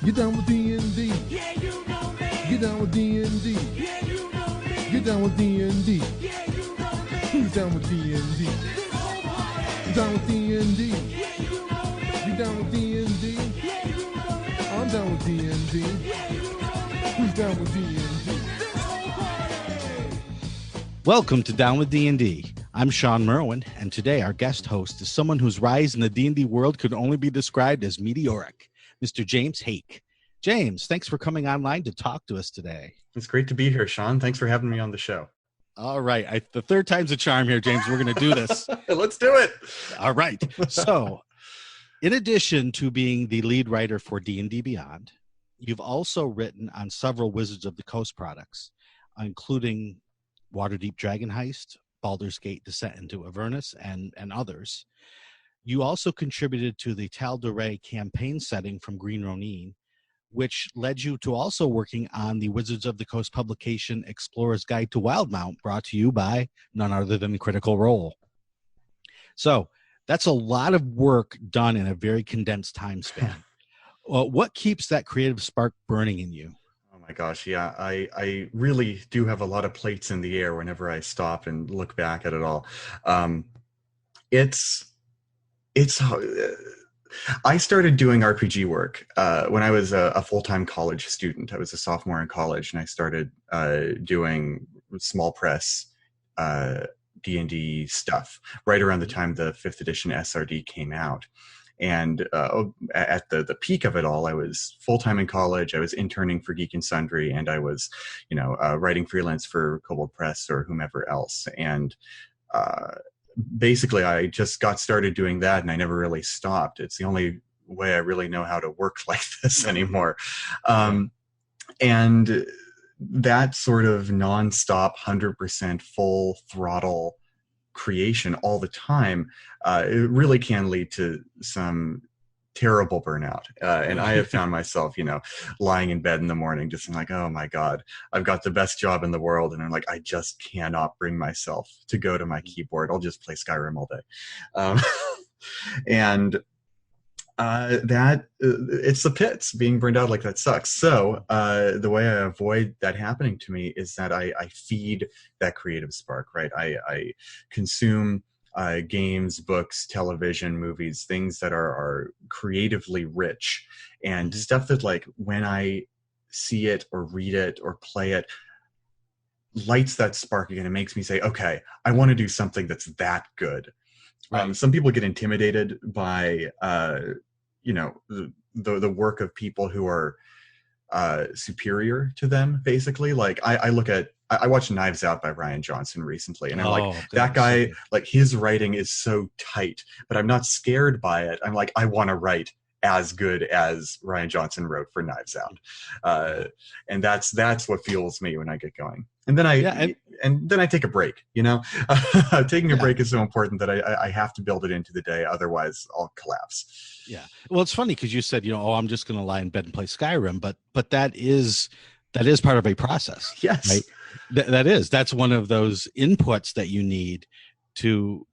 Get down with D&D. Yeah, you know me. Get down with D&D. Yeah, you know me. Get down with D&D. Yeah, you know me. Who's down with D&D? This whole party. Down with D&D. Yeah, you know me. You down with D&D? Yeah, you know me. I'm down with D&D. Yeah, you know me. Who's down with D&D? This whole party. Welcome to Down with D&D. I'm Sean Merwin, and today our guest host is someone whose rise in the D&D world could only be described as meteoric, Mr. James Haeck. James, thanks for coming online to talk to us today. It's great to be here, Sean. Thanks for having me on the show. All right. The third time's a charm here, James. We're going to do this. Let's do it. All right. So, in addition to being the lead writer for D&D Beyond, you've also written on several Wizards of the Coast products, including Waterdeep Dragon Heist, Baldur's Gate Descent into Avernus, and others. You also contributed to the Tal Doré campaign setting from Green Ronin, which led you to also working on the Wizards of the Coast publication Explorer's Guide to Wildmount, brought to you by none other than Critical Role. So that's a lot of work done in a very condensed time span. What keeps that creative spark burning in you? Oh my gosh, yeah. I really do have a lot of plates in the air whenever I stop and look back at it all. I started doing RPG work when I was a full-time college student. I was a sophomore in college, and I started doing small press D&D stuff right around the time the 5th edition SRD came out. And at the peak of it all, I was full-time in college. I was interning for Geek and Sundry, and I was, writing freelance for Kobold Press or whomever else. And basically, I just got started doing that, and I never really stopped. It's the only way I really know how to work like this anymore. And that sort of nonstop, 100% full throttle creation all the time, it really can lead to some terrible burnout. And I have found myself, lying in bed in the morning, just like, oh my God, I've got the best job in the world. And I'm like, I just cannot bring myself to go to my keyboard. I'll just play Skyrim all day. And it's the pits. Being burned out like that sucks. So the way I avoid that happening to me is that I feed that creative spark, right? I consume games, books, television, movies, things that are creatively rich, and stuff that, like, when I see it or read it or play it, lights that spark again. It makes me say, okay, I want to do something that's that good. Right. Some people get intimidated by, the work of people who are superior to them, basically. Like, I watched Knives Out by Rian Johnson recently, and I'm like, that guy, like, his writing is so tight, but I'm not scared by it. I'm like, I want to write as good as Rian Johnson wrote for Knives Out. And that's what fuels me when I get going. And then I take a break, taking a break is so important that I have to build it into the day. Otherwise I'll collapse. Yeah. Well, it's funny because you said, I'm just going to lie in bed and play Skyrim, but that is part of a process. Yes. Right? That's one of those inputs that you need to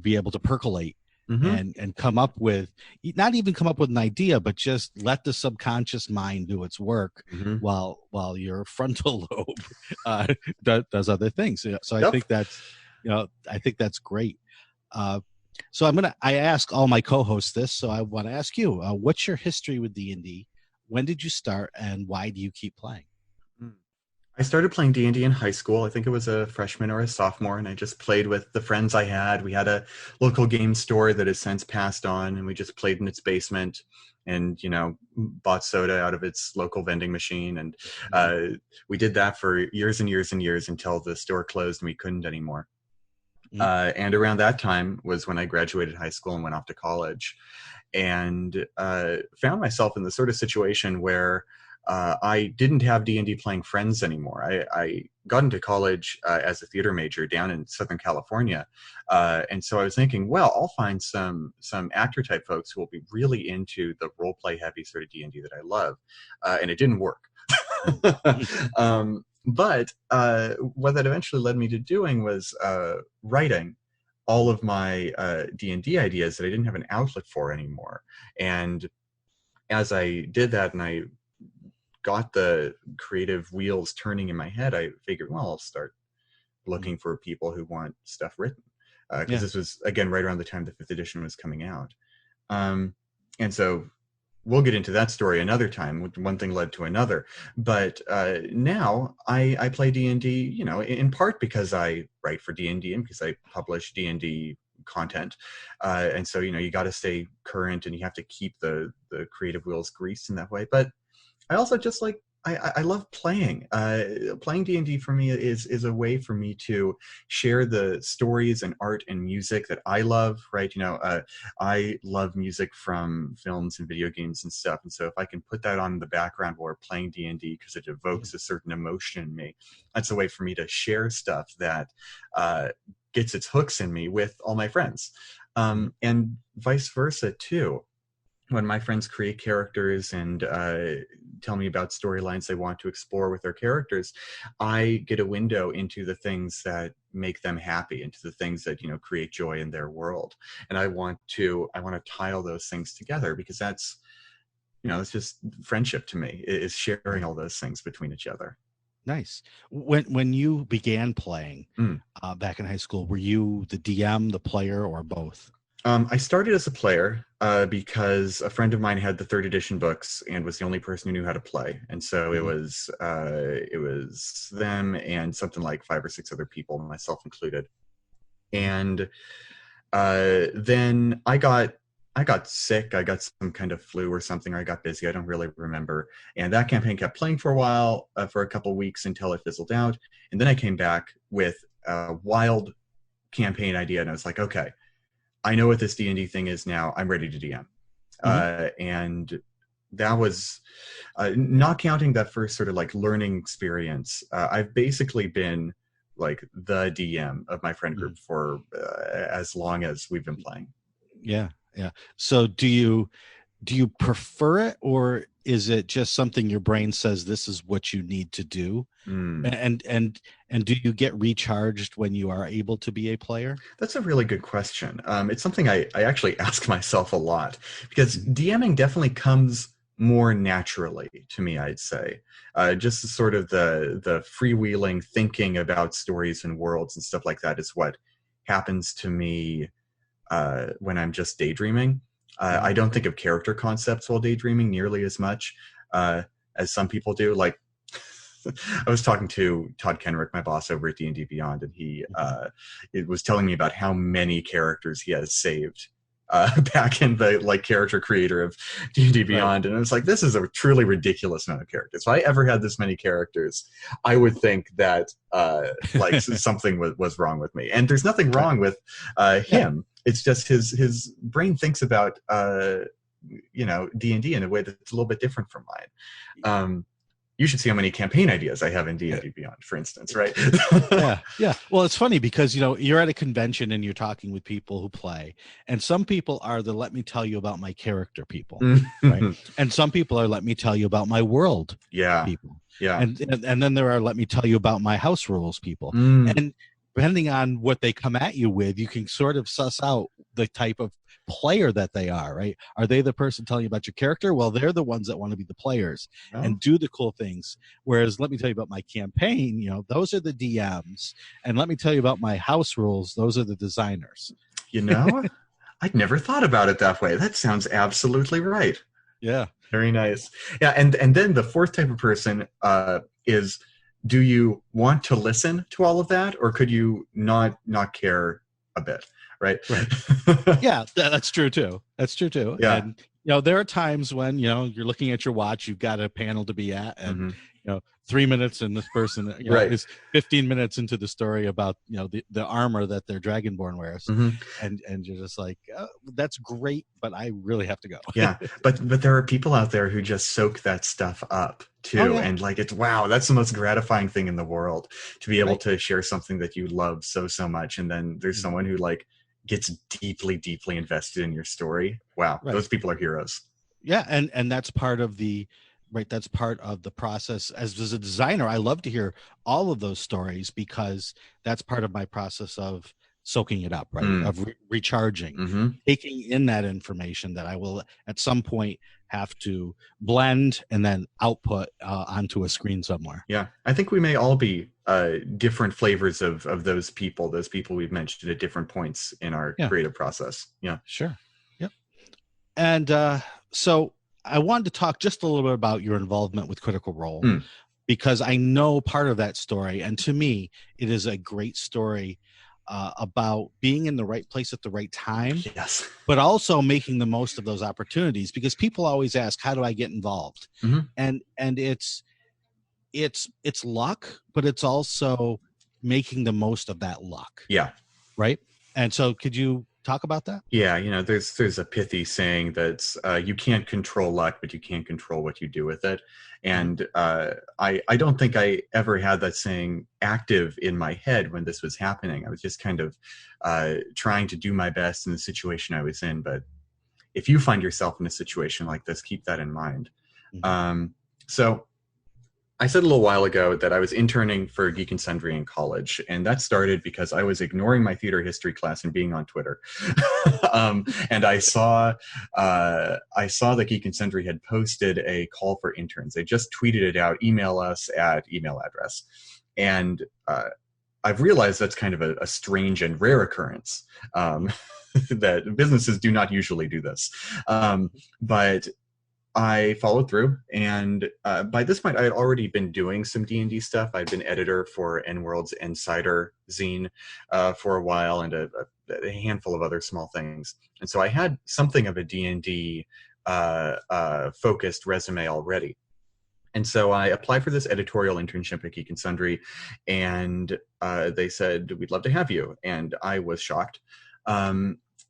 be able to percolate. Mm-hmm. And come up with, not even come up with an idea, but just let the subconscious mind do its work, mm-hmm. while your frontal lobe does other things. So yep. I think that's great. So I ask all my co-hosts this, so I want to ask you, what's your history with D&D? When did you start, and why do you keep playing? I started playing D&D in high school. I think it was a freshman or a sophomore, and I just played with the friends I had. We had a local game store that has since passed on, and we just played in its basement and, bought soda out of its local vending machine. And we did that for years and years and years until the store closed and we couldn't anymore. Mm-hmm. And around that time was when I graduated high school and went off to college, and found myself in the sort of situation where I didn't have D&D playing friends anymore. I got into college as a theater major down in Southern California. And so I was thinking, well, I'll find some actor type folks who will be really into the role play heavy sort of D&D that I love. And it didn't work. But what that eventually led me to doing was writing all of my D&D ideas that I didn't have an outlet for anymore. And as I did that and I got the creative wheels turning in my head, I figured, well, I'll start looking for people who want stuff written. Because this was, again, right around the time the 5th edition was coming out. And so we'll get into that story another time. One thing led to another. But now I play D&D, you know, in part because I write for D&D and because I publish D&D content. And so, you know, you got to stay current and you have to keep the creative wheels greased in that way. But I also just like, I love playing. Playing D&D for me is a way for me to share the stories and art and music that I love, right? You know, I love music from films and video games and stuff. And so if I can put that on in the background while we're playing D&D because it evokes a certain emotion in me, that's a way for me to share stuff that gets its hooks in me with all my friends. And vice versa too. When my friends create characters and tell me about storylines they want to explore with their characters, I get a window into the things that make them happy, into the things that, you know, create joy in their world. And I want to tile those things together because that's, you know, it's just friendship to me, is sharing all those things between each other. Nice. When you began playing back in high school, were you the DM, the player, or both? I started as a player because a friend of mine had the 3rd edition books and was the only person who knew how to play. And so it was them and something like 5 or 6 other people, myself included. And then I got sick. I got some kind of flu or something, or I got busy. I don't really remember. And that campaign kept playing for a while, for a couple weeks until it fizzled out. And then I came back with a wild campaign idea, and I was like, okay, I know what this D&D thing is now. I'm ready to DM. And that was, not counting that first sort of like learning experience, I've basically been like the DM of my friend group for as long as we've been playing. Yeah. So do you prefer it, or is it just something your brain says this is what you need to do? And do you get recharged when you are able to be a player? That's a really good question. It's something I actually ask myself a lot, because DMing definitely comes more naturally to me, I'd say. Just sort of the freewheeling thinking about stories and worlds and stuff like that is what happens to me when I'm just daydreaming. I don't think of character concepts while daydreaming nearly as much as some people do. Like, I was talking to Todd Kenrick, my boss over at D&D Beyond, and he it was telling me about how many characters he has saved back in the like character creator of D&D Beyond. And I was like, this is a truly ridiculous amount of characters. If I ever had this many characters, I would think that like something was wrong with me. And there's nothing wrong with him. It's just his brain thinks about you know, D&D in a way that's a little bit different from mine. You should see how many campaign ideas I have in D&D Beyond, for instance, right? Yeah. Well, it's funny because, you know, you're at a convention and you're talking with people who play, and some people are the let me tell you about my character people, right? And some people are let me tell you about my world people. Yeah. And then there are let me tell you about my house rules people. And depending on what they come at you with, you can sort of suss out the type of player that they are, right? Are they the person telling you about your character? Well, they're the ones that want to be the players and do the cool things. Whereas let me tell you about my campaign, you know, those are the DMs. And let me tell you about my house rules, those are the designers. You know, I'd never thought about it that way. That sounds absolutely right. Yeah. Very nice. Yeah. And then the fourth type of person is, do you want to listen to all of that, or could you not care a bit? Right. Yeah, that's true too. Yeah. And, you know, there are times when, you know, you're looking at your watch, you've got a panel to be at, and, you know, 3 minutes and this person you know, is 15 minutes into the story about, you know, the armor that their Dragonborn wears. And you're just like, oh, that's great, but I really have to go. Yeah. But there are people out there who just soak that stuff up too. And like, it's, wow, that's the most gratifying thing in the world, to be able to share something that you love so much. And then there's someone who like gets deeply invested in your story. Wow. Those people are heroes. Yeah. And that's part of the that's part of the process. As a designer, I love to hear all of those stories, because that's part of my process of soaking it up, right? Of recharging, Mm-hmm. taking in that information that I will at some point have to blend and then output onto a screen somewhere. Yeah, I think we may all be different flavors of those people we've mentioned at different points in our creative process. Yeah, sure. Yep. And so I wanted to talk just a little bit about your involvement with Critical Role, because I know part of that story, and to me, it is a great story about being in the right place at the right time. Yes. But also making the most of those opportunities, because people always ask, how do I get involved? And it's luck, but it's also making the most of that luck. Yeah. Right. And so could you talk about that? Yeah, you know, there's a pithy saying that you can't control luck, but you can control what you do with it. And I don't think I ever had that saying active in my head when this was happening. I was just kind of trying to do my best in the situation I was in. But if you find yourself in a situation like this, keep that in mind. So I said a little while ago that I was interning for Geek and Sundry in college, and that started because I was ignoring my theater history class and being on Twitter. And I saw that Geek and Sundry had posted a call for interns. They just tweeted it out, email us at email address. And I've realized that's kind of a strange and rare occurrence, that businesses do not usually do this. But I followed through, and by this point, I had already been doing some D&D stuff. I'd been editor for N-World's Insider zine for a while, and a handful of other small things. And so I had something of a D&D focused resume already. And so I applied for this editorial internship at Geek and Sundry, and they said, "We'd love to have you." And I was shocked.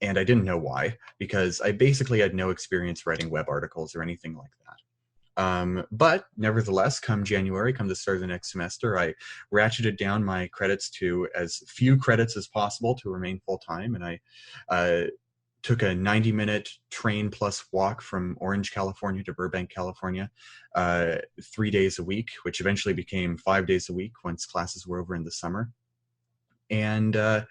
And I didn't know why, because I basically had no experience writing web articles or anything like that. But nevertheless, come January, come the start of the next semester, I ratcheted down my credits to as few credits as possible to remain full-time. And I took a 90-minute train plus walk from Orange, California to Burbank, California, 3 days a week, which eventually became 5 days a week once classes were over in the summer. And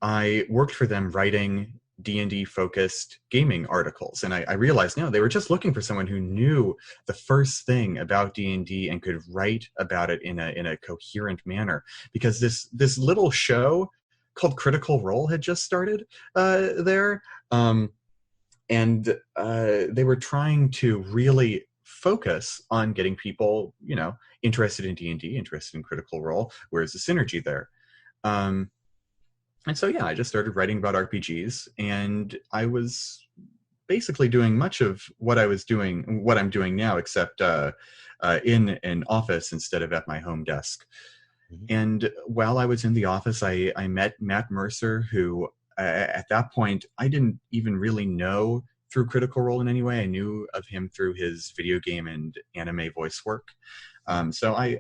I worked for them writing D&D focused gaming articles. And I realized, no, they were just looking for someone who knew the first thing about D&D and could write about it in a coherent manner. Because this little show called Critical Role had just started there. And they were trying to really focus on getting people, you know, interested in D&D, interested in Critical Role. Where's the synergy there? And so, yeah, I just started writing about RPGs, and I was basically doing much of what I'm doing now, except in an office instead of at my home desk. And while I was in the office, I met Matt Mercer, who at that point, I didn't even really know through Critical Role in any way. I knew of him through his video game and anime voice work. So I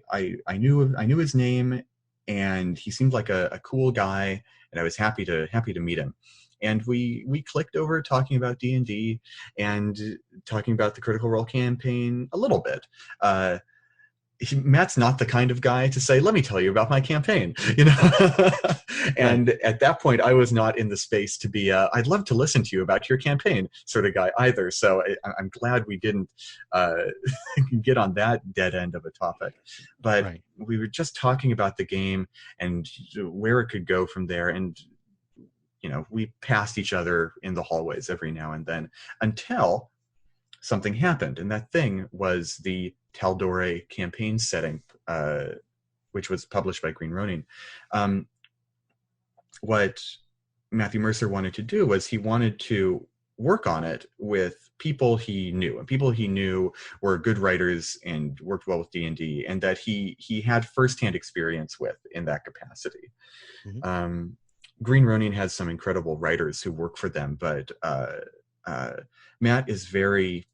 knew his name, and he seemed like a cool guy. And I was happy to meet him, and we clicked over talking about D&D and talking about the Critical Role campaign a little bit. Matt's not the kind of guy to say, "Let me tell you about my campaign," you know. And at that point, I was not in the space to be "I'd love to listen to you about your campaign" sort of guy either. So I'm glad we didn't get on that dead end of a topic. But we were just talking about the game and where it could go from there. And you know, we passed each other in the hallways every now and then until something happened, and that thing was the Tal'Dorei campaign setting, which was published by Green Ronin. What Matthew Mercer wanted to do was he wanted to work on it with people he knew, and people he knew were good writers and worked well with D&D, and that he had firsthand experience with in that capacity. Green Ronin has some incredible writers who work for them, but Matt's very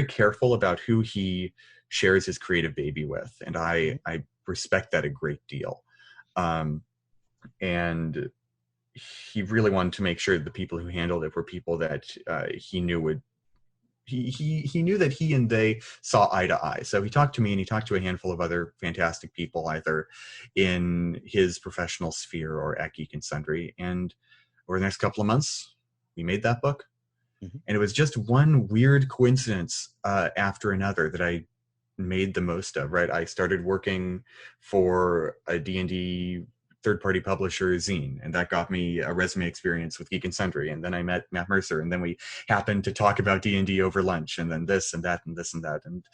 careful about who he shares his creative baby with, and I respect that a great deal. And he really wanted to make sure the people who handled it were people that he knew would he knew that he and they saw eye to eye. So he talked to me, and he talked to a handful of other fantastic people, either in his professional sphere or at Geek and Sundry. And over the next couple of months, we made that book. Mhm. And it was just one weird coincidence after another that I made the most of, right? I started working for a D&D third-party publisher, zine, and that got me a resume experience with Geek and Sundry. And then I met Matt Mercer, and then we happened to talk about D&D over lunch, and then this and that and this and that. And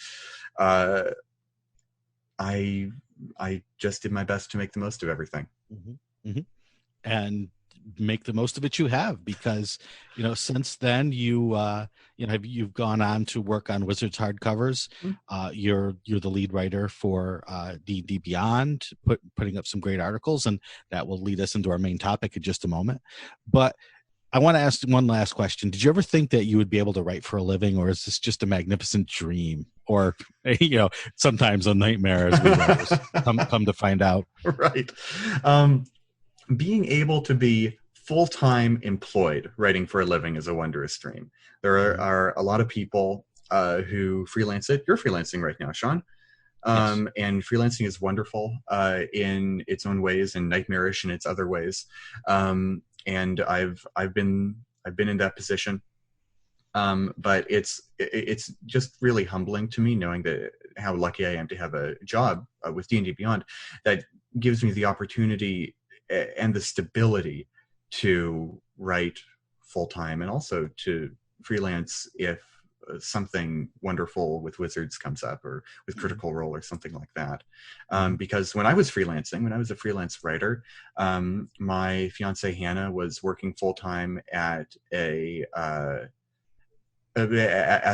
I just did my best to make the most of everything. Mm-hmm. Mm-hmm. And make the most of it you have, because since then you've gone on to work on Wizards hardcovers. You're the lead writer for D&D Beyond, putting up some great articles, and that will lead us into our main topic in just a moment. But I want to ask one last question. Did you ever think that you would be able to write for a living, or is this just a magnificent dream, or sometimes a nightmare, as we writers come to find out? Right. Being able to be full-time employed writing for a living is a wondrous dream. There are a lot of people who freelance it. You're freelancing right now, Sean. Yes. And freelancing is wonderful in its own ways and nightmarish in its other ways. And I've been in that position. But it's just really humbling to me, knowing that how lucky I am to have a job with D&D Beyond that gives me the opportunity and the stability to write full-time, and also to freelance if something wonderful with Wizards comes up, or with Critical Role or something like that. Because when I was freelancing, when I was a freelance writer, my fiance Hannah was working full-time at as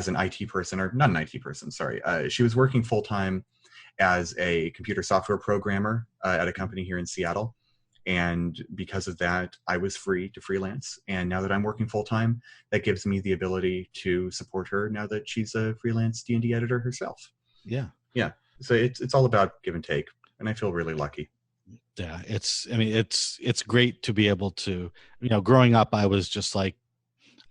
an IT person, or not an IT person, sorry. She was working full-time as a computer software programmer at a company here in Seattle. And because of that, I was free to freelance. And now that I'm working full-time, that gives me the ability to support her now that she's a freelance D&D editor herself. Yeah. Yeah. So it's all about give and take. And I feel really lucky. Yeah. It's great to be able to, growing up, I was just like,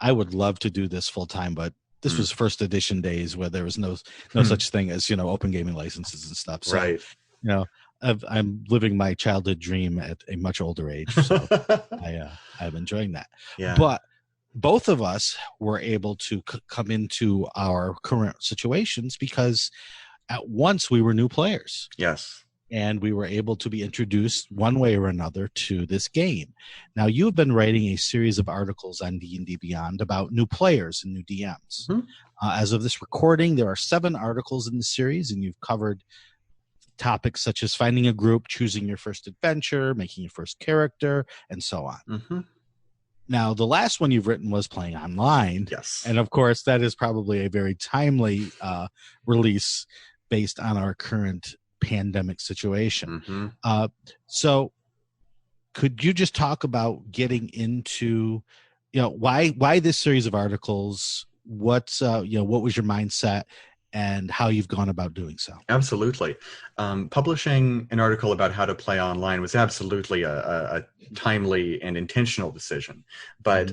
I would love to do this full-time, but this was first edition days where there was no such thing as, open gaming licenses and stuff. So, right. I'm living my childhood dream at a much older age, so I'm enjoying that. Yeah. But both of us were able to come into our current situations because at once we were new players. Yes. And we were able to be introduced one way or another to this game. Now, you've been writing a series of articles on D&D Beyond about new players and new DMs. Mm-hmm. As of this recording, there are 7 articles in the series, and you've covered topics such as finding a group, choosing your first adventure, making your first character, and so on. Mm-hmm. Now, the last one you've written was playing online. Yes. And of course, that is probably a very timely release based on our current pandemic situation. Mm-hmm. So could you just talk about getting into, why this series of articles? What was your mindset, and how you've gone about doing so? Absolutely. Publishing an article about how to play online was absolutely a timely and intentional decision. But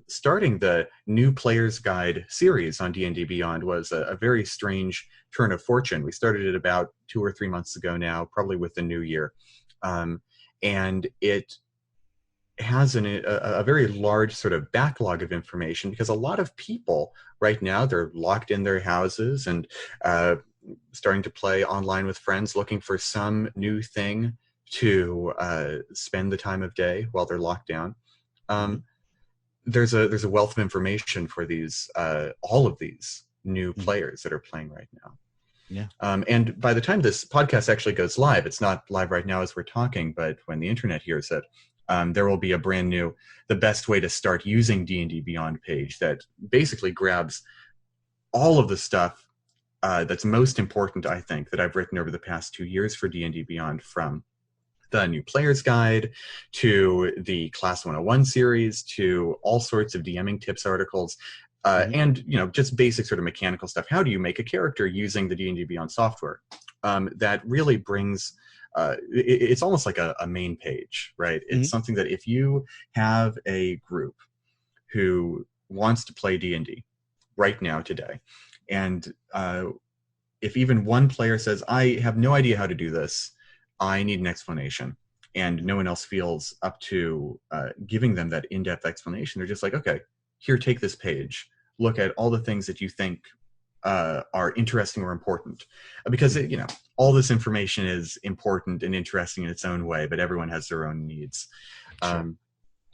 starting the New Player's Guide series on D&D Beyond was a very strange turn of fortune. We started it about 2 or 3 months ago now, probably with the new year. And it has a very large sort of backlog of information, because a lot of people right now, they're locked in their houses and starting to play online with friends, looking for some new thing to spend the time of day while they're locked down. There's a wealth of information for these all of these new players that are playing right now. Yeah. And by the time this podcast actually goes live, it's not live right now as we're talking, but when the internet hears it, there will be a brand new, the best way to start using D&D Beyond page that basically grabs all of the stuff that's most important, I think, that I've written over the past 2 years for D&D Beyond, from the New Player's Guide to the Class 101 series to all sorts of DMing tips articles, and just basic sort of mechanical stuff. How do you make a character using the D&D Beyond software? That really brings... it's almost like a main page, right? It's something that if you have a group who wants to play D&D, right now today. And if even one player says, I have no idea how to do this, I need an explanation, and no one else feels up to giving them that in-depth explanation, they're just like, okay, here, take this page. Look at all the things that you think are interesting or important. Because, all this information is important and interesting in its own way, but everyone has their own needs. Sure.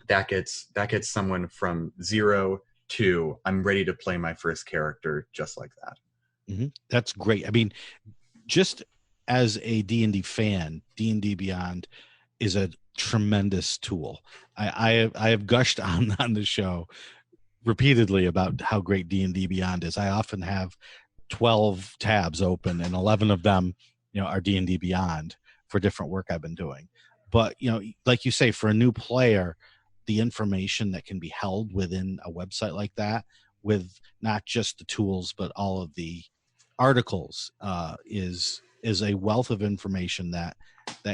That gets someone from 0 to I'm ready to play my first character just like that. Mm-hmm. That's great. I mean, just as a D&D fan, D&D Beyond is a tremendous tool. I have gushed on the show repeatedly about how great D&D Beyond is. I often have 12 tabs open, and 11 of them, are D&D Beyond for different work I've been doing. But, like you say, for a new player, the information that can be held within a website like that, with not just the tools but all of the articles, is a wealth of information that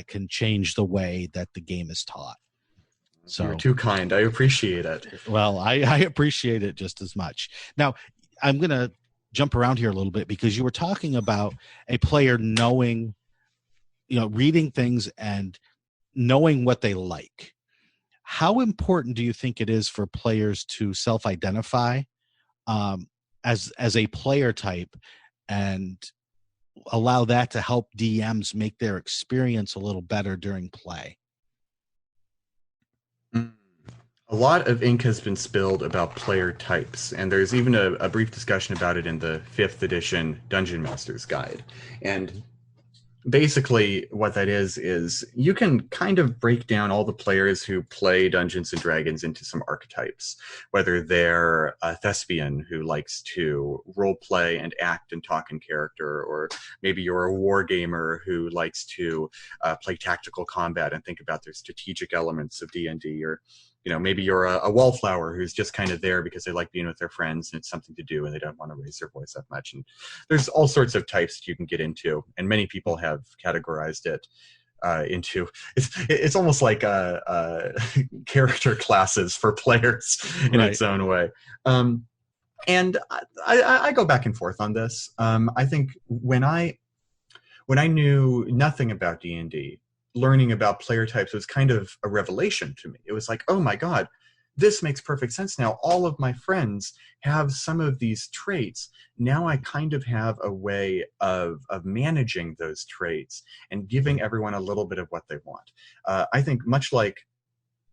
can change the way that the game is taught. So you're too kind. I appreciate it. Well, I appreciate it just as much. Now, I'm going to jump around here a little bit, because you were talking about a player knowing, reading things and knowing what they like. How important do you think it is for players to self-identify as a player type, and allow that to help DMs make their experience a little better during play? A lot of ink has been spilled about player types, and there's even a brief discussion about it in the 5th edition Dungeon Master's Guide. And basically what that is you can kind of break down all the players who play Dungeons and Dragons into some archetypes, whether they're a thespian who likes to role play and act and talk in character, or maybe you're a war gamer who likes to play tactical combat and think about their strategic elements of D&D, or maybe you're a wallflower who's just kind of there because they like being with their friends and it's something to do and they don't want to raise their voice that much. And there's all sorts of types that you can get into, and many people have categorized it into, it's almost like character classes for players in its own way. And I go back and forth on this. I think when I knew nothing about D&D, learning about player types was kind of a revelation to me. It was like, oh my God, this makes perfect sense now. All of my friends have some of these traits. Now I kind of have a way of managing those traits and giving everyone a little bit of what they want. I think much like,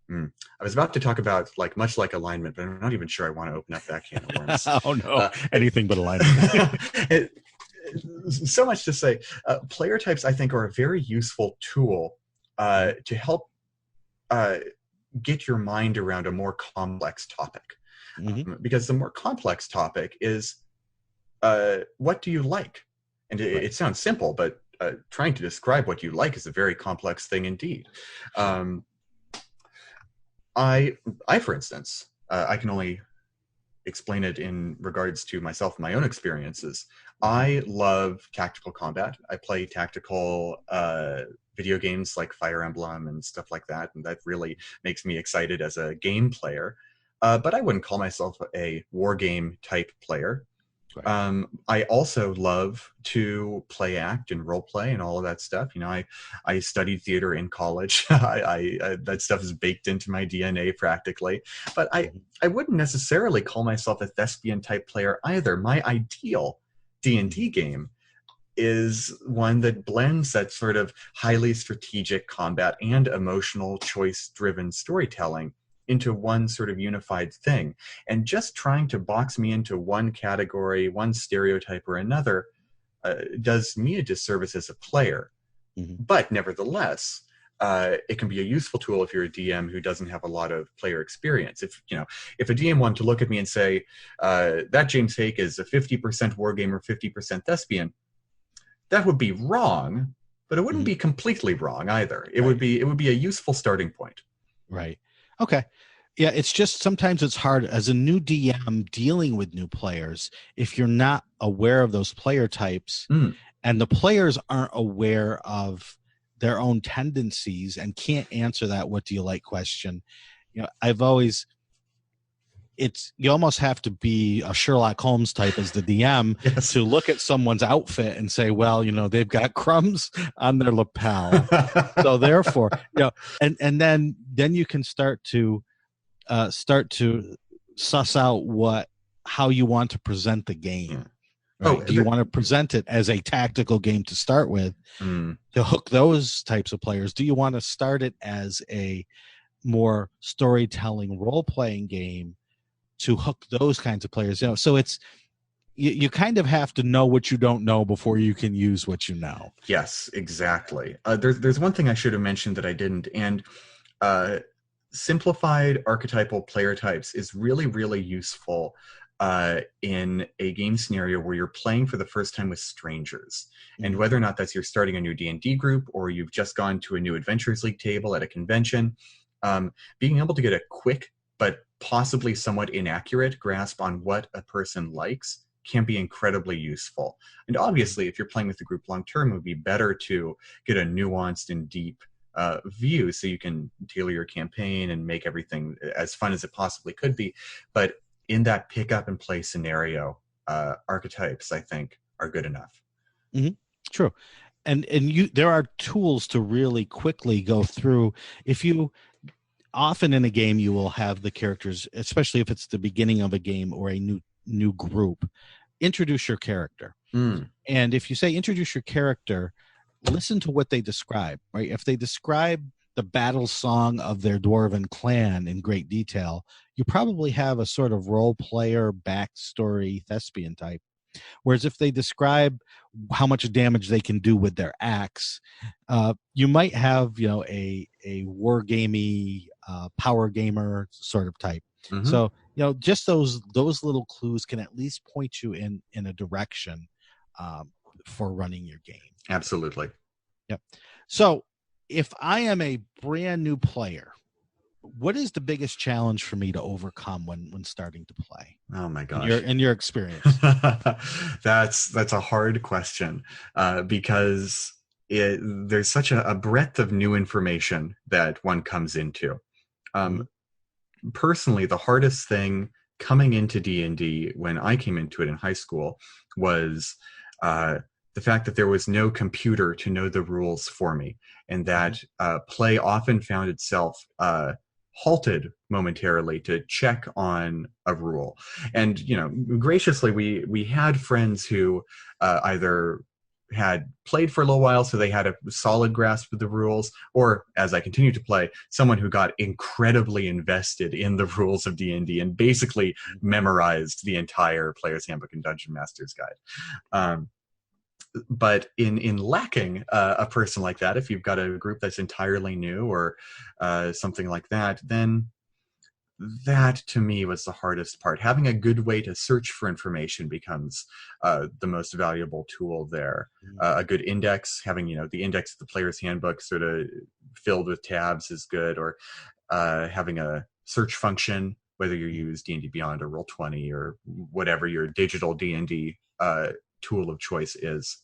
I was about to talk about much like alignment, but I'm not even sure I want to open up that can of worms. Oh no, anything but alignment. So much to say. Player types, I think, are a very useful tool to help get your mind around a more complex topic. Mm-hmm. Because the more complex topic is, what do you like? And it sounds simple, but trying to describe what you like is a very complex thing indeed. I, for instance, I can only explain it in regards to myself and my own experiences. I love tactical combat. I play tactical video games like Fire Emblem and stuff like that, and that really makes me excited as a game player. But I wouldn't call myself a war game type player. Right. I also love to play act and role play and all of that stuff. I studied theater in college. I that stuff is baked into my DNA practically. But I wouldn't necessarily call myself a thespian type player either. My ideal D&D game is one that blends that sort of highly strategic combat and emotional choice-driven storytelling into one sort of unified thing. And just trying to box me into one category, one stereotype or another, does me a disservice as a player. Mm-hmm. But nevertheless, it can be a useful tool if you're a DM who doesn't have a lot of player experience. If a DM wanted to look at me and say, that James Haeck is a 50% wargamer, 50% thespian, that would be wrong, but it wouldn't be completely wrong either. It would be a useful starting point. Right. Okay. Yeah, it's just sometimes it's hard as a new DM dealing with new players if you're not aware of those player types and the players aren't aware of their own tendencies and can't answer that "what do you like" question. I've always it's you almost have to be a Sherlock Holmes type as the DM Yes. to look at someone's outfit and say, well, they've got crumbs on their lapel. So therefore, and then you can start to suss out how you want to present the game. Yeah. Right? Oh, Do you want to present it as a tactical game to start with to hook those types of players? Do you want to start it as a more storytelling role-playing game to hook those kinds of players? So it's you kind of have to know what you don't know before you can use what you know. Yes, exactly. There's one thing I should have mentioned that I didn't, and simplified archetypal player types is really, really useful in a game scenario where you're playing for the first time with strangers. And whether or not that's you're starting a new D&D group or you've just gone to a new Adventures League table at a convention, being able to get a quick but possibly somewhat inaccurate grasp on what a person likes can be incredibly useful. And obviously, if you're playing with the group long term, it would be better to get a nuanced and deep view so you can tailor your campaign and make everything as fun as it possibly could be. But in that pick up and play scenario, archetypes, I think, are good enough. Mm-hmm. True. And there are tools to really quickly go through. If you often in a game, you will have the characters, especially if it's the beginning of a game or a new group, introduce your character. And if you say introduce your character, listen to what they describe, right? If they describe the battle song of their dwarven clan in great detail, you probably have a sort of role player backstory thespian type. Whereas if they describe how much damage they can do with their axe, you might have a wargamey power gamer sort of type. So just those little clues can at least point you in a direction for running your game. Absolutely. Yep. So if I am a brand new player, what is the biggest challenge for me to overcome when starting to play? Oh my gosh! In your experience, that's a hard question because there's such a breadth of new information that one comes into. Personally, the hardest thing coming into D&D when I came into it in high school was the fact that there was no computer to know the rules for me, and that play often found itself halted momentarily to check on a rule. And graciously we had friends who either had played for a little while so they had a solid grasp of the rules, or as I continued to play, someone who got incredibly invested in the rules of D&D and basically memorized the entire Player's Handbook and Dungeon Master's Guide. But in lacking a person like that, if you've got a group that's entirely new or something like that, then that to me was the hardest part. Having a good way to search for information becomes the most valuable tool there. A good index, having the index of the Player's Handbook sort of filled with tabs is good, or having a search function, whether you use D&D Beyond or Roll20 or whatever your digital D&D tool of choice is.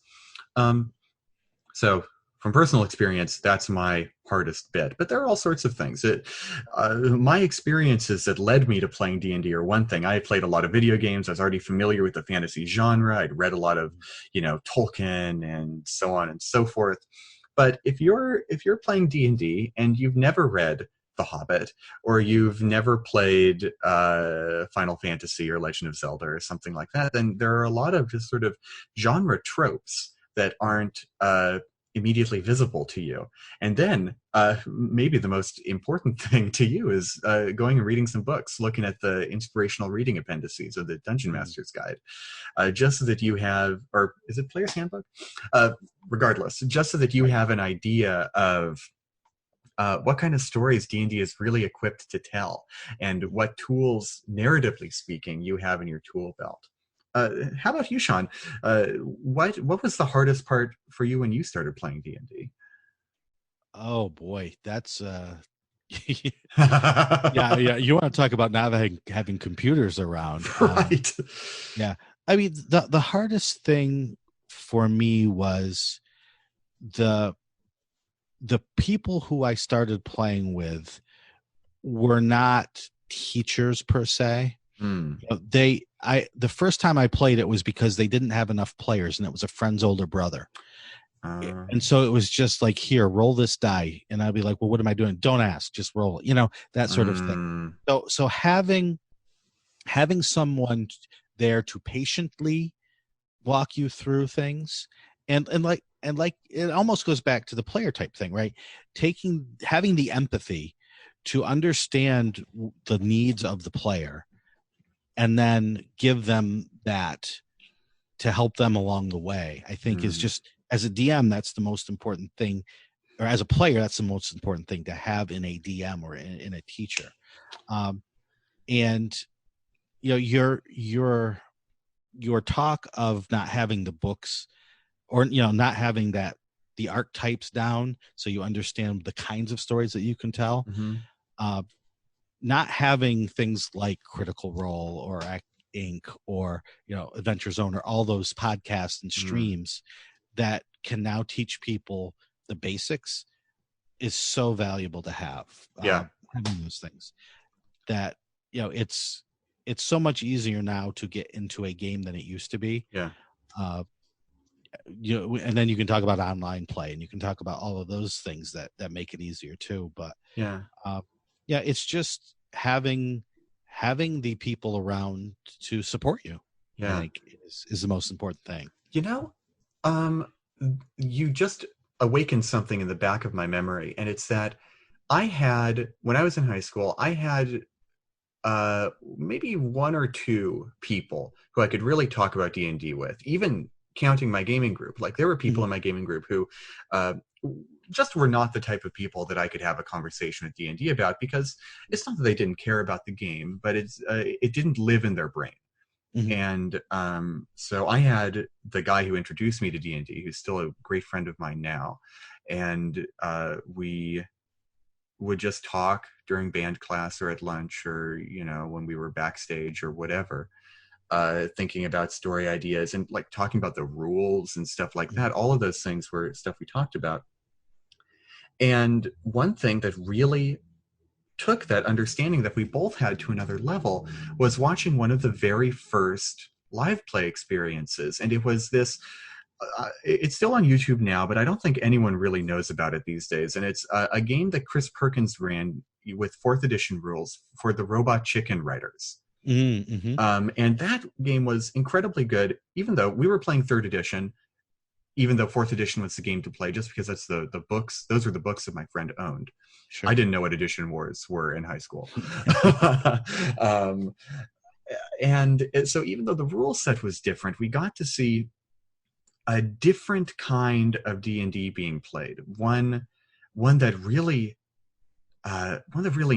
So from personal experience, that's my hardest bit. But there are all sorts of things. My experiences that led me to playing D&D are one thing. I played a lot of video games. I was already familiar with the fantasy genre. I'd read a lot of, Tolkien and so on and so forth. But if you're playing D&D and you've never read The Hobbit, or you've never played Final Fantasy or Legend of Zelda or something like that, then there are a lot of just sort of genre tropes that aren't immediately visible to you. And then maybe the most important thing to you is going and reading some books, looking at the inspirational reading appendices of the Dungeon Master's Guide, just so that you have, or is it Player's Handbook? Regardless, just so that you have an idea of what kind of stories D&D is really equipped to tell, and what tools, narratively speaking, you have in your tool belt. How about you, Sean? What was the hardest part for you when you started playing D&D? Oh boy, that's yeah. You want to talk about not having computers around, right? Yeah, I mean the hardest thing for me was the people who I started playing with were not teachers per se. Mm. The first time I played it was because they didn't have enough players, and it was a friend's older brother. And so it was just like, here, roll this die. And I'd be like, well, what am I doing? Don't ask, just roll it, that sort of thing. So having someone there to patiently walk you through things, and like it almost goes back to the player type thing, right? Having the empathy to understand the needs of the player, and then give them that to help them along the way, I think is just, as a DM, that's the most important thing, or as a player, that's the most important thing to have in a DM or in a teacher. And your talk of not having the books, or not having the archetypes down, so you understand the kinds of stories that you can tell. Not having things like Critical Role or Inc. or Adventure Zone, or all those podcasts and streams that can now teach people the basics, is so valuable to have. Having those things that it's so much easier now to get into a game than it used to be. And then you can talk about online play, and you can talk about all of those things that make it easier too. But it's just having the people around to support you. I think is the most important thing. You just awakened something in the back of my memory, and it's that when I was in high school, I had maybe one or two people who I could really talk about D&D with, even counting my gaming group. Like, there were people in my gaming group who just were not the type of people that I could have a conversation with D&D about, because it's not that they didn't care about the game, but it didn't live in their brain. And so I had the guy who introduced me to D&D, who's still a great friend of mine now, and we would just talk during band class or at lunch, or when we were backstage or whatever, thinking about story ideas and like talking about the rules and stuff like that. All of those things were stuff we talked about. And one thing that really took that understanding that we both had to another level was watching one of the very first live play experiences. And it was this, it's still on YouTube now, but I don't think anyone really knows about it these days. And it's a game that Chris Perkins ran with 4th edition rules for the Robot Chicken writers. And that game was incredibly good, even though we were playing 3rd edition, even though 4th edition was the game to play, just because that's the books. Those were the books that my friend owned. Sure. I didn't know what edition wars were in high school. And so even though the rule set was different, we got to see a different kind of D&D being played. One that really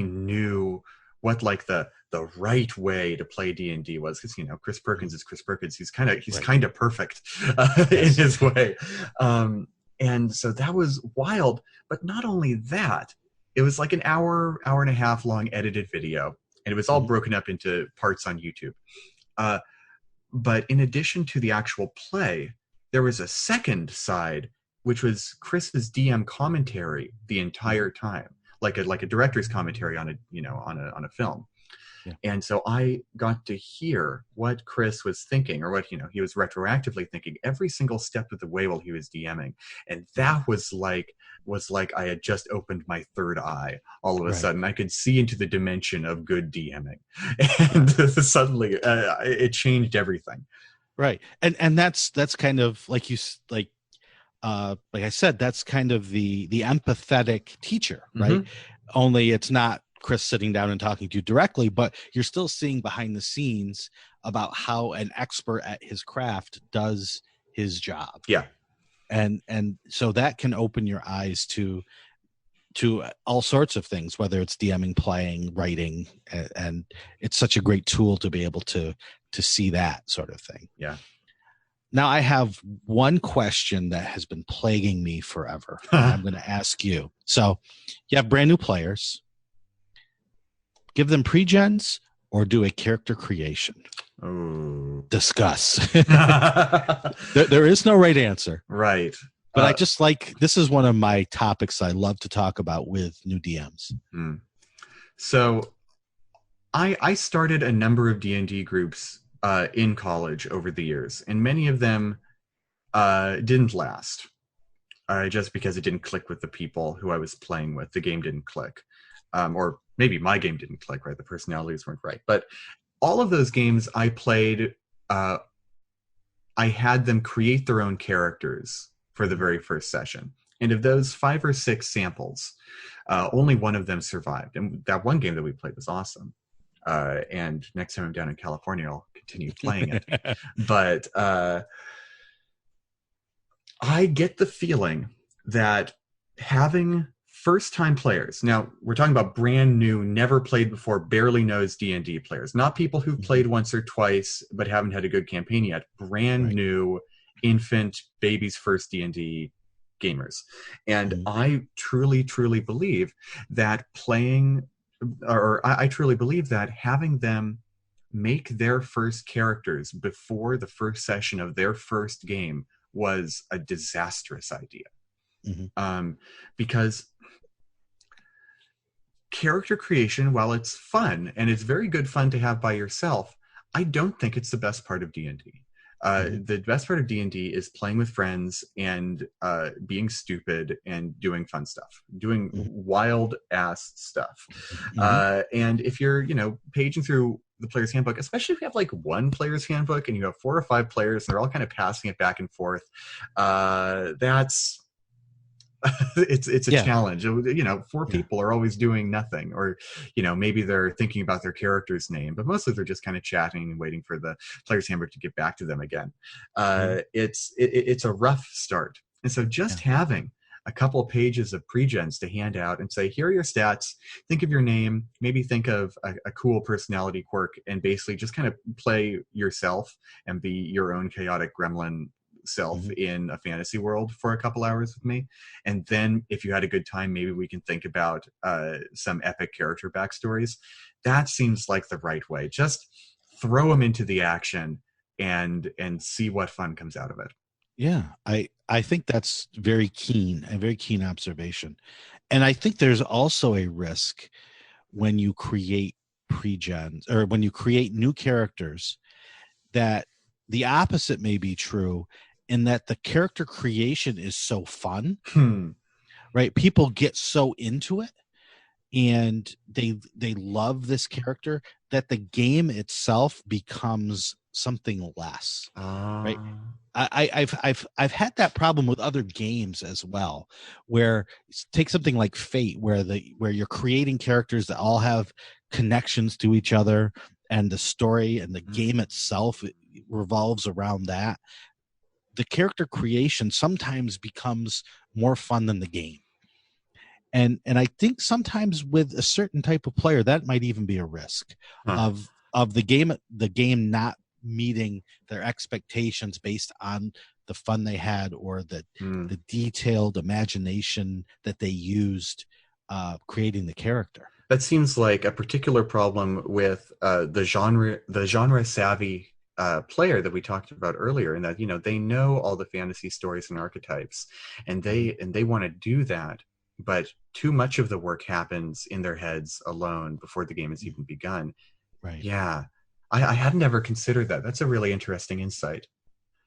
knew what like the right way to play D&D was, because Chris Perkins is Chris Perkins. He's kind of perfect in his way, and so that was wild. But not only that, it was like an hour and a half long edited video, and it was all broken up into parts on YouTube. But in addition to the actual play, there was a second side, which was Chris's DM commentary the entire time, like a director's commentary on a film. Yeah. And so I got to hear what Chris was thinking, or what he was retroactively thinking every single step of the way while he was DMing, and that was like I had just opened my third eye. All of a sudden, I could see into the dimension of good DMing, and suddenly it changed everything. Right, and that's kind of like I said, that's kind of the empathetic teacher, right? Only it's not Chris sitting down and talking to you directly, but you're still seeing behind the scenes about how an expert at his craft does his job. Yeah. And so that can open your eyes to all sorts of things, whether it's DMing, playing, writing, and it's such a great tool to be able to see that sort of thing. Yeah. Now I have one question that has been plaguing me forever. I'm going to ask you. So you have brand new players. Give them pre-gens or do a character creation? Oh. Discuss. There is no right answer. Right. But I just this is one of my topics I love to talk about with new DMs. So I started a number of D&D groups in college over the years, and many of them didn't last. Just because it didn't click with the people who I was playing with. The game didn't click. Or maybe my game didn't click, right? The personalities weren't right. But all of those games I played, I had them create their own characters for the very first session. And of those 5 or 6 samples, only one of them survived. And that one game that we played was awesome. And next time I'm down in California, I'll continue playing it. But I get the feeling that having first-time players, now we're talking about brand new, never played before, barely knows D&D players, not people who've played once or twice but haven't had a good campaign yet, brand new, infant, baby's first D&D gamers. And I truly, truly believe that I truly believe that having them make their first characters before the first session of their first game was a disastrous idea. Because character creation, while it's fun, and it's very good fun to have by yourself, I don't think it's the best part of D&D. The best part of D&D is playing with friends and being stupid and doing fun stuff, doing wild ass stuff. And if you're, paging through the player's handbook, especially if you have like one player's handbook and you have 4 or 5 players and they're all kind of passing it back and forth, that's it's a challenge. 4 people are always doing nothing, or maybe they're thinking about their character's name, but mostly they're just kind of chatting and waiting for the player's handbook to get back to them again. It's a rough start, and so just having a couple pages of pre-gens to hand out and say, here are your stats, think of your name, maybe think of a cool personality quirk, and basically just kind of play yourself and be your own chaotic gremlin self in a fantasy world for a couple hours with me. And then if you had a good time, maybe we can think about some epic character backstories. That seems like the right way. Just throw them into the action and see what fun comes out of it. Yeah, I think that's a very keen observation. And I think there's also a risk when you create pre-gens, or when you create new characters, that the opposite may be true, in that the character creation is so fun, right? People get so into it and they love this character that the game itself becomes something less, right? I've had that problem with other games as well, where take something like Fate, where you're creating characters that all have connections to each other, and the story and the game itself revolves around that. The character creation sometimes becomes more fun than the game. And I think sometimes with a certain type of player, that might even be a risk of the game not meeting their expectations based on the fun they had, or the detailed imagination that they used creating the character. That seems like a particular problem with the genre savvy player that we talked about earlier, in that they know all the fantasy stories and archetypes, and they want to do that, but too much of the work happens in their heads alone before the game has even begun. Right. Yeah, I hadn't ever considered that. That's a really interesting insight.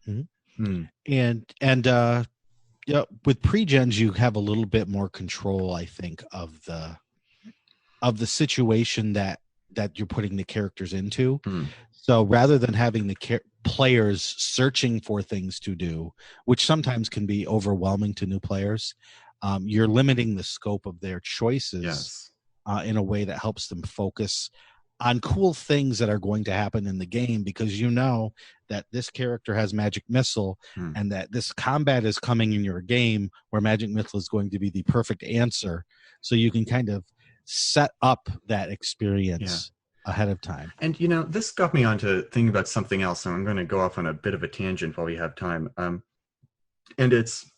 And with pre-gens, you have a little bit more control, I think, of the situation that you're putting the characters into. So rather than having the players searching for things to do, which sometimes can be overwhelming to new players, you're limiting the scope of their choices in a way that helps them focus on cool things that are going to happen in the game, because that this character has magic missile and that this combat is coming in your game where magic missile is going to be the perfect answer. So you can kind of set up that experience ahead of time. And this got me on to thinking about something else, and I'm going to go off on a bit of a tangent while we have time. And it's,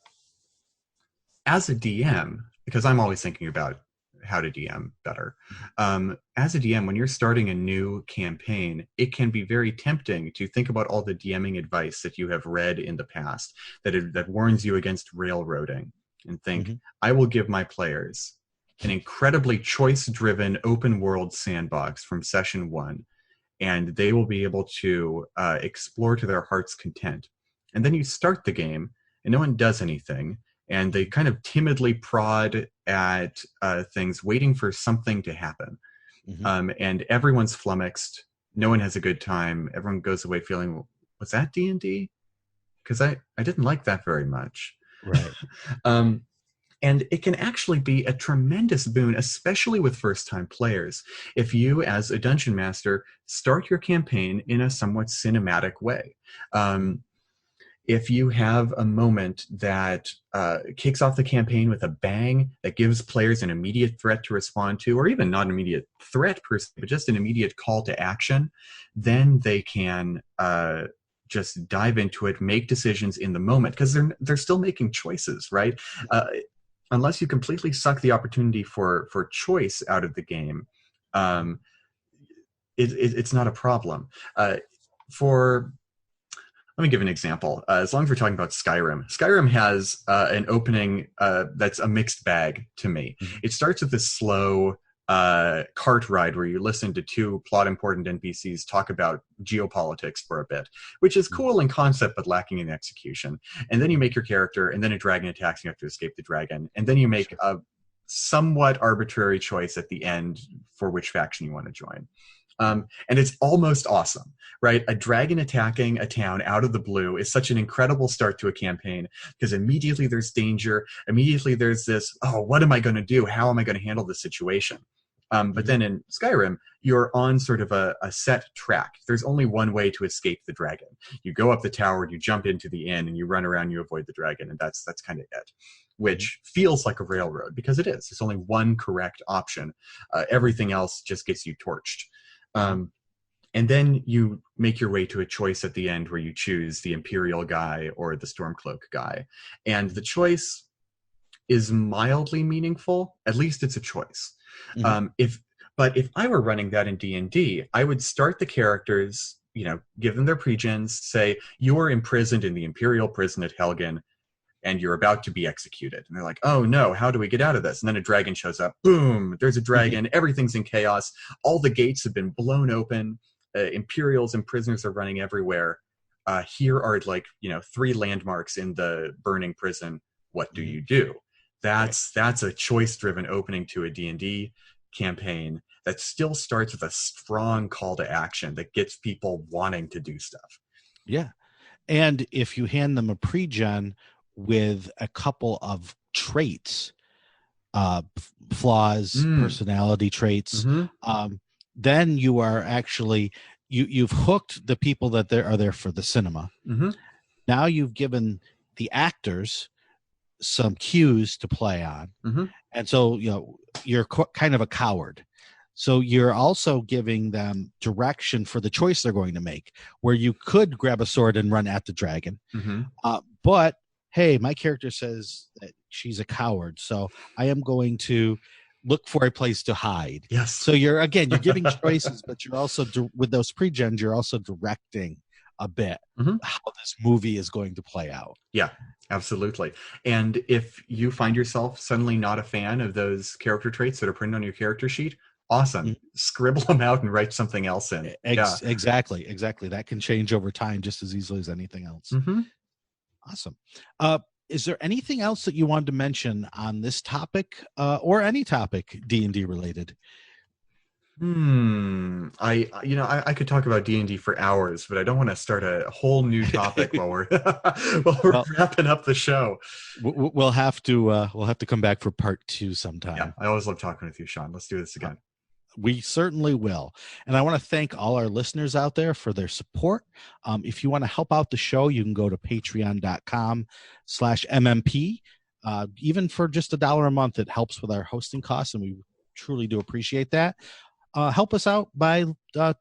as a DM, because I'm always thinking about how to DM better. As a DM, when you're starting a new campaign, it can be very tempting to think about all the DMing advice that you have read in the past that warns you against railroading, and think, I will give my players an incredibly choice-driven open world sandbox from session 1, and they will be able to explore to their heart's content. And then you start the game, and no one does anything, and they kind of timidly prod at things, waiting for something to happen. And everyone's flummoxed. No one has a good time. Everyone goes away feeling, was that D&D? Because I didn't like that very much. Right. And it can actually be a tremendous boon, especially with first-time players, if you, as a dungeon master, start your campaign in a somewhat cinematic way. If you have a moment that kicks off the campaign with a bang, that gives players an immediate threat to respond to, or even not an immediate threat per se, but just an immediate call to action, then they can just dive into it, make decisions in the moment, because they're still making choices, right? Unless you completely suck the opportunity for choice out of the game, it's not a problem. Let me give an example. As long as we're talking about Skyrim has an opening that's a mixed bag to me. It starts with this slow cart ride where you listen to 2 plot-important NPCs talk about geopolitics for a bit, which is cool in concept but lacking in execution. And then you make your character, and then a dragon attacks, and you have to escape the dragon. And then you make a somewhat arbitrary choice at the end for which faction you want to join. And it's almost awesome, right? A dragon attacking a town out of the blue is such an incredible start to a campaign, because immediately there's danger. Immediately there's this, oh, what am I going to do? How am I going to handle this situation? But then in Skyrim, you're on sort of a set track. There's only one way to escape the dragon. You go up the tower, you jump into the inn, and you run around, you avoid the dragon, and that's kind of it. Which feels like a railroad, because it is. There's only one correct option. Everything else just gets you torched. And then you make your way to a choice at the end where you choose the Imperial guy or the Stormcloak guy. And the choice is mildly meaningful. At least it's a choice. But if I were running that in D&D, I would start the characters, give them their pregens, say, you are imprisoned in the Imperial prison at Helgen, and you're about to be executed. And they're like, oh no, how do we get out of this? And then a dragon shows up. Boom, there's a dragon. Everything's in chaos. All the gates have been blown open. Imperials and prisoners are running everywhere. Here are 3 landmarks in the burning prison. What do you do? That's a choice-driven opening to a D&D campaign that still starts with a strong call to action that gets people wanting to do stuff. Yeah. And if you hand them a pre-gen with a couple of traits, flaws, personality traits, then you are actually, you've hooked the people that are there for the cinema. Now you've given the actors some cues to play on. And so, you're kind of a coward. So you're also giving them direction for the choice they're going to make, where you could grab a sword and run at the dragon. But hey, my character says that she's a coward, so I am going to look for a place to hide. Yes. So you're giving choices, but you're also, with those pre-gens, you're also directing a bit how this movie is going to play out. Yeah, absolutely. And if you find yourself suddenly not a fan of those character traits that are printed on your character sheet, awesome. Scribble them out and write something else in. Exactly. That can change over time just as easily as anything else. Awesome. Is there anything else that you wanted to mention on this topic, or any topic D&D related? I could talk about D&D for hours, but I don't want to start a whole new topic while we're wrapping up the show. We'll have to come back for part 2 sometime. Yeah, I always love talking with you, Sean. Let's do this again. We certainly will. And I want to thank all our listeners out there for their support. If you want to help out the show, you can go to patreon.com/MMP. Even for just $1 a month, it helps with our hosting costs, and we truly do appreciate that. Help us out by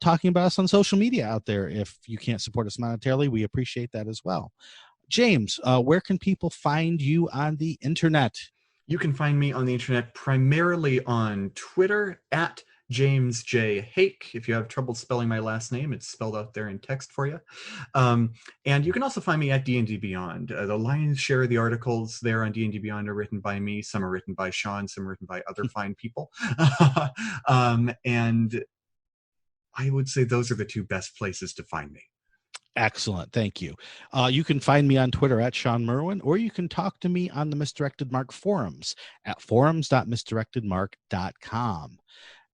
talking about us on social media out there. If you can't support us monetarily, we appreciate that as well. James, where can people find you on the internet? You can find me on the internet primarily on Twitter at James J. Haeck. If you have trouble spelling my last name, it's spelled out there in text for you. And you can also find me at D&D Beyond. The lion's share of the articles there on D&D Beyond are written by me. Some are written by Sean. Some are written by other fine people. And I would say those are the two best places to find me. Excellent. Thank you. You can find me on Twitter at Sean Merwin, or you can talk to me on the Misdirected Mark forums at forums.misdirectedmark.com.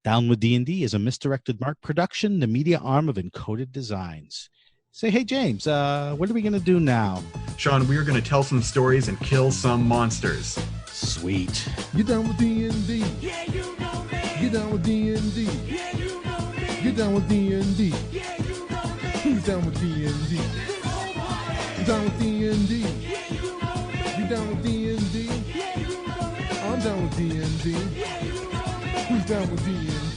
Down with D&D is a Misdirected Mark production, the media arm of Encoded Designs. Say, hey, James, what are we going to do now? Sean, we are going to tell some stories and kill some monsters. Sweet. Get down with D&D. Yeah, you know me. Get down with D&D. Yeah, you know me. Get down with D&D. Yeah, you know me. Who's down with D&D? This whole party. Get down with D&D. Yeah, you know me. You down with D&D? Yeah, you know me. I'm down with D&D. Yeah, you know me. Who's down with D&D?